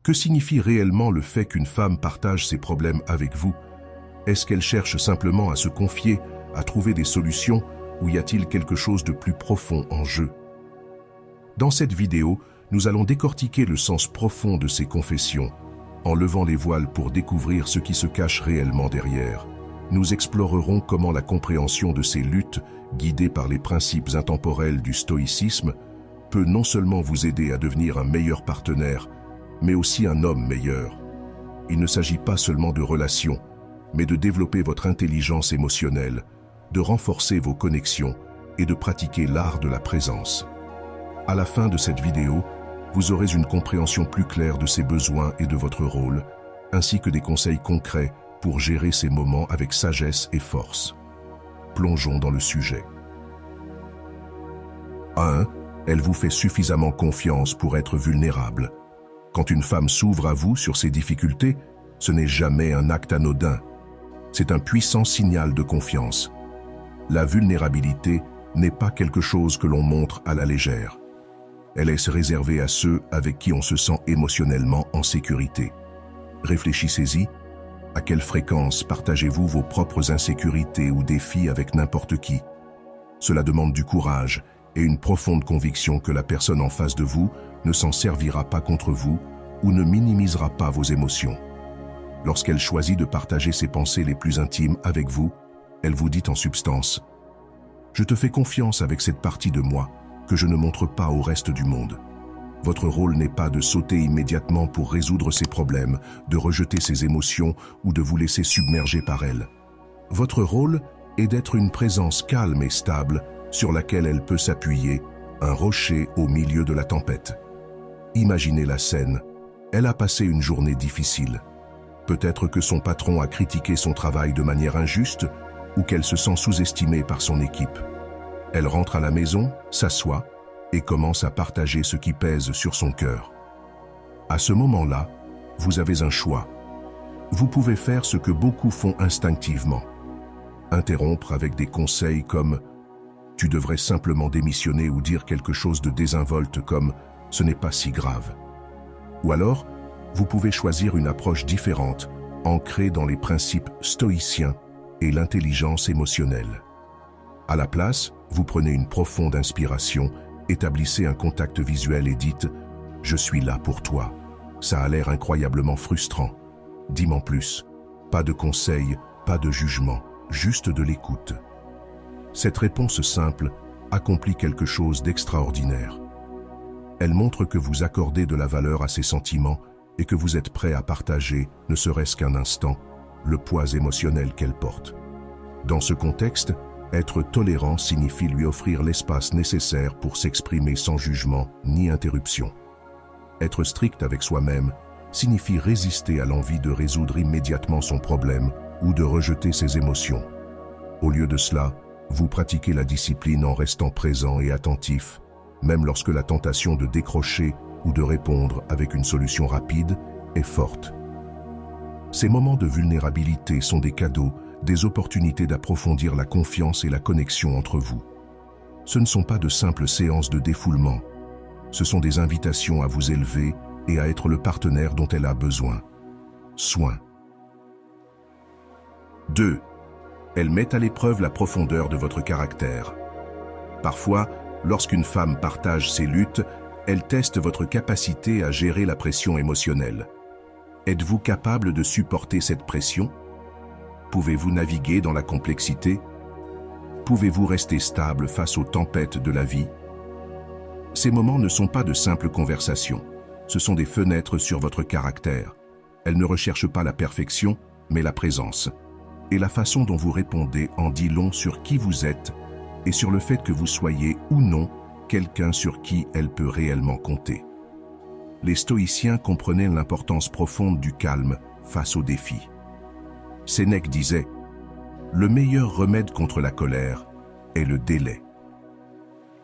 Que signifie réellement le fait qu'une femme partage ses problèmes avec vous? Est-ce qu'elle cherche simplement à se confier, à trouver des solutions, ou y a-t-il quelque chose de plus profond en jeu? Dans cette vidéo, nous allons décortiquer le sens profond de ces confessions, en levant les voiles pour découvrir ce qui se cache réellement derrière. Nous explorerons comment la compréhension de ces luttes, guidées par les principes intemporels du stoïcisme, peut non seulement vous aider à devenir un meilleur partenaire, mais aussi un homme meilleur. Il ne s'agit pas seulement de relations, mais de développer votre intelligence émotionnelle, de renforcer vos connexions et de pratiquer l'art de la présence. À la fin de cette vidéo, vous aurez une compréhension plus claire de ces besoins et de votre rôle, ainsi que des conseils concrets pour gérer ces moments avec sagesse et force. Plongeons dans le sujet. 1. Elle vous fait suffisamment confiance pour être vulnérable. Quand une femme s'ouvre à vous sur ses difficultés, ce n'est jamais un acte anodin. C'est un puissant signal de confiance. La vulnérabilité n'est pas quelque chose que l'on montre à la légère. Elle est réservée à ceux avec qui on se sent émotionnellement en sécurité. Réfléchissez-y. À quelle fréquence partagez-vous vos propres insécurités ou défis avec n'importe qui? Cela demande du courage et une profonde conviction que la personne en face de vous ne s'en servira pas contre vous ou ne minimisera pas vos émotions. Lorsqu'elle choisit de partager ses pensées les plus intimes avec vous, elle vous dit en substance « Je te fais confiance avec cette partie de moi que je ne montre pas au reste du monde. » Votre rôle n'est pas de sauter immédiatement pour résoudre ses problèmes, de rejeter ses émotions ou de vous laisser submerger par elles. Votre rôle est d'être une présence calme et stable sur laquelle elle peut s'appuyer, un rocher au milieu de la tempête. Imaginez la scène. Elle a passé une journée difficile. Peut-être que son patron a critiqué son travail de manière injuste ou qu'elle se sent sous-estimée par son équipe. Elle rentre à la maison, s'assoit et commence à partager ce qui pèse sur son cœur. À ce moment-là, vous avez un choix. Vous pouvez faire ce que beaucoup font instinctivement. Interrompre avec des conseils comme « Tu devrais simplement démissionner » ou dire quelque chose de désinvolte comme « Ce n'est pas si grave ». Ou alors, vous pouvez choisir une approche différente, ancrée dans les principes stoïciens et l'intelligence émotionnelle. À la place, vous prenez une profonde inspiration, établissez un contact visuel et dites « Je suis là pour toi ». Ça a l'air incroyablement frustrant. Dis-m'en plus. Pas de conseils, pas de jugement, juste de l'écoute. Cette réponse simple accomplit quelque chose d'extraordinaire. Elle montre que vous accordez de la valeur à ses sentiments et que vous êtes prêt à partager, ne serait-ce qu'un instant, le poids émotionnel qu'elle porte. Dans ce contexte, être tolérant signifie lui offrir l'espace nécessaire pour s'exprimer sans jugement ni interruption. Être strict avec soi-même signifie résister à l'envie de résoudre immédiatement son problème ou de rejeter ses émotions. Au lieu de cela, vous pratiquez la discipline en restant présent et attentif, même lorsque la tentation de décrocher ou de répondre avec une solution rapide est forte. Ces moments de vulnérabilité sont des cadeaux, des opportunités d'approfondir la confiance et la connexion entre vous. Ce ne sont pas de simples séances de défoulement, ce sont des invitations à vous élever et à être le partenaire dont elle a besoin. Soin. 2. Elle met à l'épreuve la profondeur de votre caractère. Parfois, lorsqu'une femme partage ses luttes, elle teste votre capacité à gérer la pression émotionnelle. Êtes-vous capable de supporter cette pression? Pouvez-vous naviguer dans la complexité? Pouvez-vous rester stable face aux tempêtes de la vie? Ces moments ne sont pas de simples conversations, ce sont des fenêtres sur votre caractère. Elles ne recherchent pas la perfection, mais la présence. Et la façon dont vous répondez en dit long sur qui vous êtes et sur le fait que vous soyez ou non quelqu'un sur qui elle peut réellement compter. Les stoïciens comprenaient l'importance profonde du calme face aux défis. Sénèque disait « Le meilleur remède contre la colère est le délai ».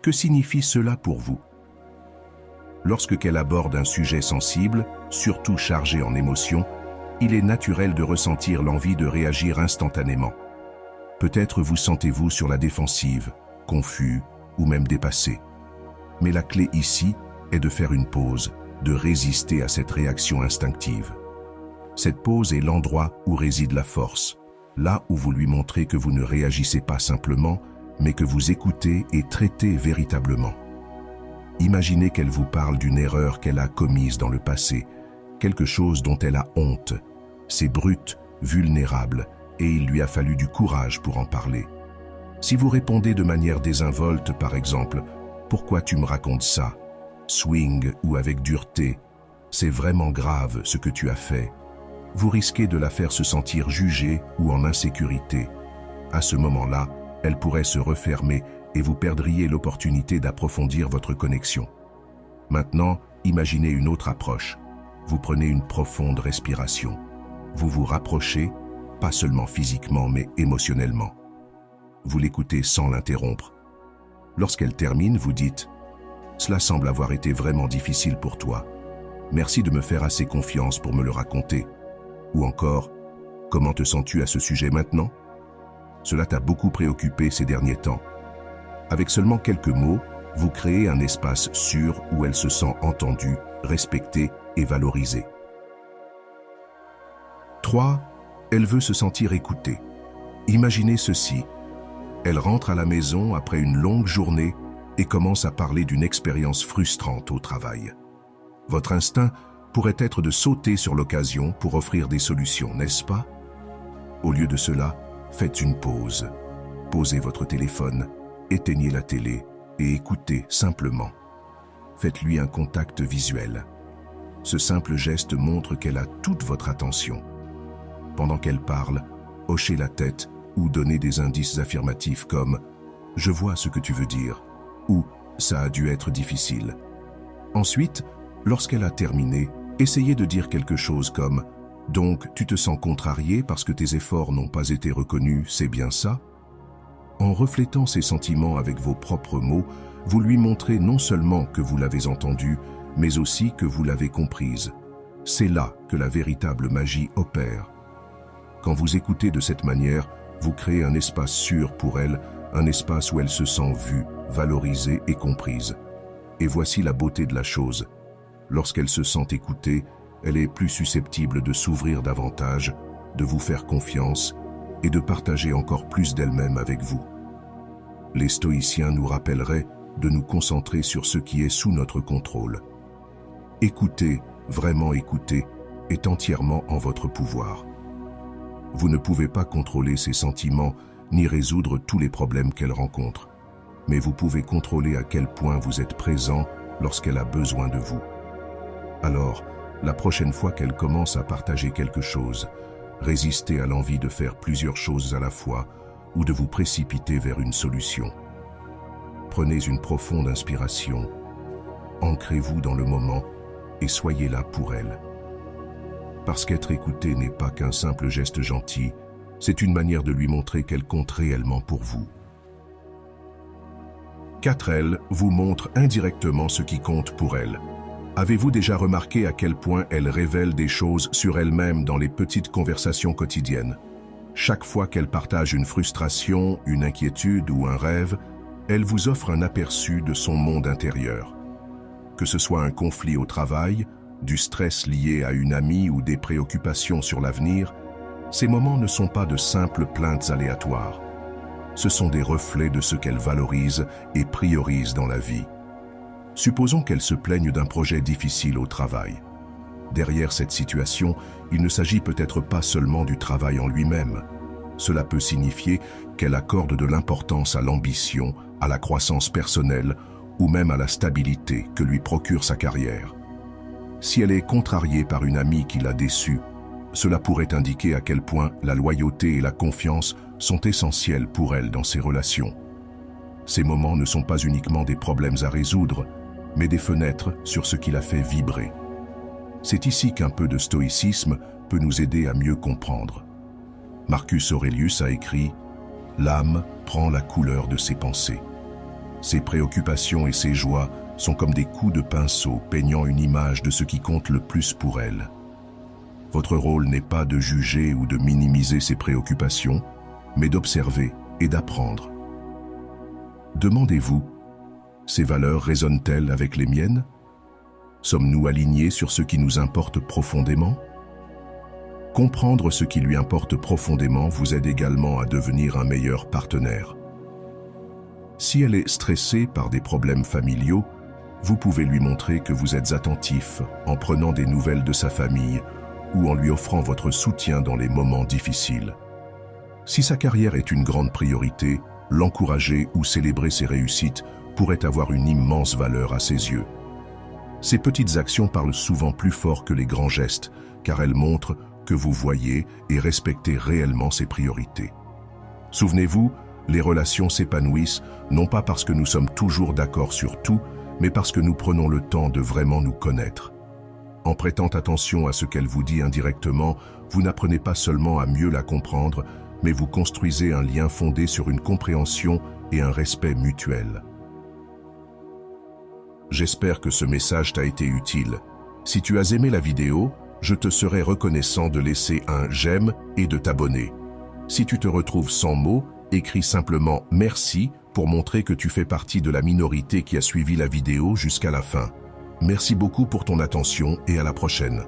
Que signifie cela pour vous? Lorsque qu'elle aborde un sujet sensible, surtout chargé en émotions, il est naturel de ressentir l'envie de réagir instantanément. Peut-être vous sentez-vous sur la défensive, confus ou même dépassé. Mais la clé ici est de faire une pause, de résister à cette réaction instinctive. Cette pause est l'endroit où réside la force, là où vous lui montrez que vous ne réagissez pas simplement, mais que vous écoutez et traitez véritablement. Imaginez qu'elle vous parle d'une erreur qu'elle a commise dans le passé, quelque chose dont elle a honte. C'est brut, vulnérable, et il lui a fallu du courage pour en parler. Si vous répondez de manière désinvolte, par exemple, « Pourquoi tu me racontes ça ?» swing ou avec dureté, « C'est vraiment grave ce que tu as fait », vous risquez de la faire se sentir jugée ou en insécurité. À ce moment-là, elle pourrait se refermer et vous perdriez l'opportunité d'approfondir votre connexion. Maintenant, imaginez une autre approche. Vous prenez une profonde respiration. Vous vous rapprochez, pas seulement physiquement mais émotionnellement. Vous l'écoutez sans l'interrompre. Lorsqu'elle termine, vous dites « Cela semble avoir été vraiment difficile pour toi. Merci de me faire assez confiance pour me le raconter. » Ou encore « Comment te sens-tu à ce sujet maintenant ? Cela t'a beaucoup préoccupé ces derniers temps. » Avec seulement quelques mots, vous créez un espace sûr où elle se sent entendue, respectée et valorisée. 3. Elle veut se sentir écoutée. Imaginez ceci. Elle rentre à la maison après une longue journée et commence à parler d'une expérience frustrante au travail. Votre instinct pourrait être de sauter sur l'occasion pour offrir des solutions, n'est-ce pas? Au lieu de cela, faites une pause. Posez votre téléphone, éteignez la télé et écoutez simplement. Faites-lui un contact visuel. Ce simple geste montre qu'elle a toute votre attention. Pendant qu'elle parle, hochez la tête ou donnez des indices affirmatifs comme « Je vois ce que tu veux dire » ou « Ça a dû être difficile ». Ensuite, lorsqu'elle a terminé, essayez de dire quelque chose comme « Donc, tu te sens contrarié parce que tes efforts n'ont pas été reconnus, c'est bien ça ?» En reflétant ses sentiments avec vos propres mots, vous lui montrez non seulement que vous l'avez entendue, mais aussi que vous l'avez comprise. C'est là que la véritable magie opère. Quand vous écoutez de cette manière, vous créez un espace sûr pour elle, un espace où elle se sent vue, valorisée et comprise. Et voici la beauté de la chose. Lorsqu'elle se sent écoutée, elle est plus susceptible de s'ouvrir davantage, de vous faire confiance et de partager encore plus d'elle-même avec vous. Les stoïciens nous rappelleraient de nous concentrer sur ce qui est sous notre contrôle. Écouter, vraiment écouter, est entièrement en votre pouvoir. Vous ne pouvez pas contrôler ses sentiments ni résoudre tous les problèmes qu'elle rencontre, mais vous pouvez contrôler à quel point vous êtes présent lorsqu'elle a besoin de vous. Alors, la prochaine fois qu'elle commence à partager quelque chose, résistez à l'envie de faire plusieurs choses à la fois ou de vous précipiter vers une solution. Prenez une profonde inspiration, ancrez-vous dans le moment et soyez là pour elle. Parce qu'être écouté n'est pas qu'un simple geste gentil, c'est une manière de lui montrer qu'elle compte réellement pour vous. 4. Elle vous montre indirectement ce qui compte pour elle. Avez-vous déjà remarqué à quel point elle révèle des choses sur elle-même dans les petites conversations quotidiennes? Chaque fois qu'elle partage une frustration, une inquiétude ou un rêve, elle vous offre un aperçu de son monde intérieur. Que ce soit un conflit au travail, du stress lié à une amie ou des préoccupations sur l'avenir, ces moments ne sont pas de simples plaintes aléatoires. Ce sont des reflets de ce qu'elle valorise et priorise dans la vie. Supposons qu'elle se plaigne d'un projet difficile au travail. Derrière cette situation, il ne s'agit peut-être pas seulement du travail en lui-même. Cela peut signifier qu'elle accorde de l'importance à l'ambition, à la croissance personnelle ou même à la stabilité que lui procure sa carrière. Si elle est contrariée par une amie qui l'a déçue, cela pourrait indiquer à quel point la loyauté et la confiance sont essentielles pour elle dans ses relations. Ces moments ne sont pas uniquement des problèmes à résoudre, mais des fenêtres sur ce qui la fait vibrer. C'est ici qu'un peu de stoïcisme peut nous aider à mieux comprendre. Marcus Aurelius a écrit « L'âme prend la couleur de ses pensées. Ses préoccupations et ses joies sont comme des coups de pinceau peignant une image de ce qui compte le plus pour elle. » Votre rôle n'est pas de juger ou de minimiser ses préoccupations, mais d'observer et d'apprendre. Demandez-vous, ces valeurs résonnent-elles avec les miennes? Sommes-nous alignés sur ce qui nous importe profondément? Comprendre ce qui lui importe profondément vous aide également à devenir un meilleur partenaire. Si elle est stressée par des problèmes familiaux, vous pouvez lui montrer que vous êtes attentif en prenant des nouvelles de sa famille ou en lui offrant votre soutien dans les moments difficiles. Si sa carrière est une grande priorité, l'encourager ou célébrer ses réussites pourrait avoir une immense valeur à ses yeux. Ces petites actions parlent souvent plus fort que les grands gestes, car elles montrent que vous voyez et respectez réellement ses priorités. Souvenez-vous, les relations s'épanouissent non pas parce que nous sommes toujours d'accord sur tout, mais parce que nous prenons le temps de vraiment nous connaître. En prêtant attention à ce qu'elle vous dit indirectement, vous n'apprenez pas seulement à mieux la comprendre, mais vous construisez un lien fondé sur une compréhension et un respect mutuel. J'espère que ce message t'a été utile. Si tu as aimé la vidéo, je te serai reconnaissant de laisser un j'aime et de t'abonner. Si tu te retrouves sans mots, écris simplement « Merci » pour montrer que tu fais partie de la minorité qui a suivi la vidéo jusqu'à la fin. Merci beaucoup pour ton attention et à la prochaine.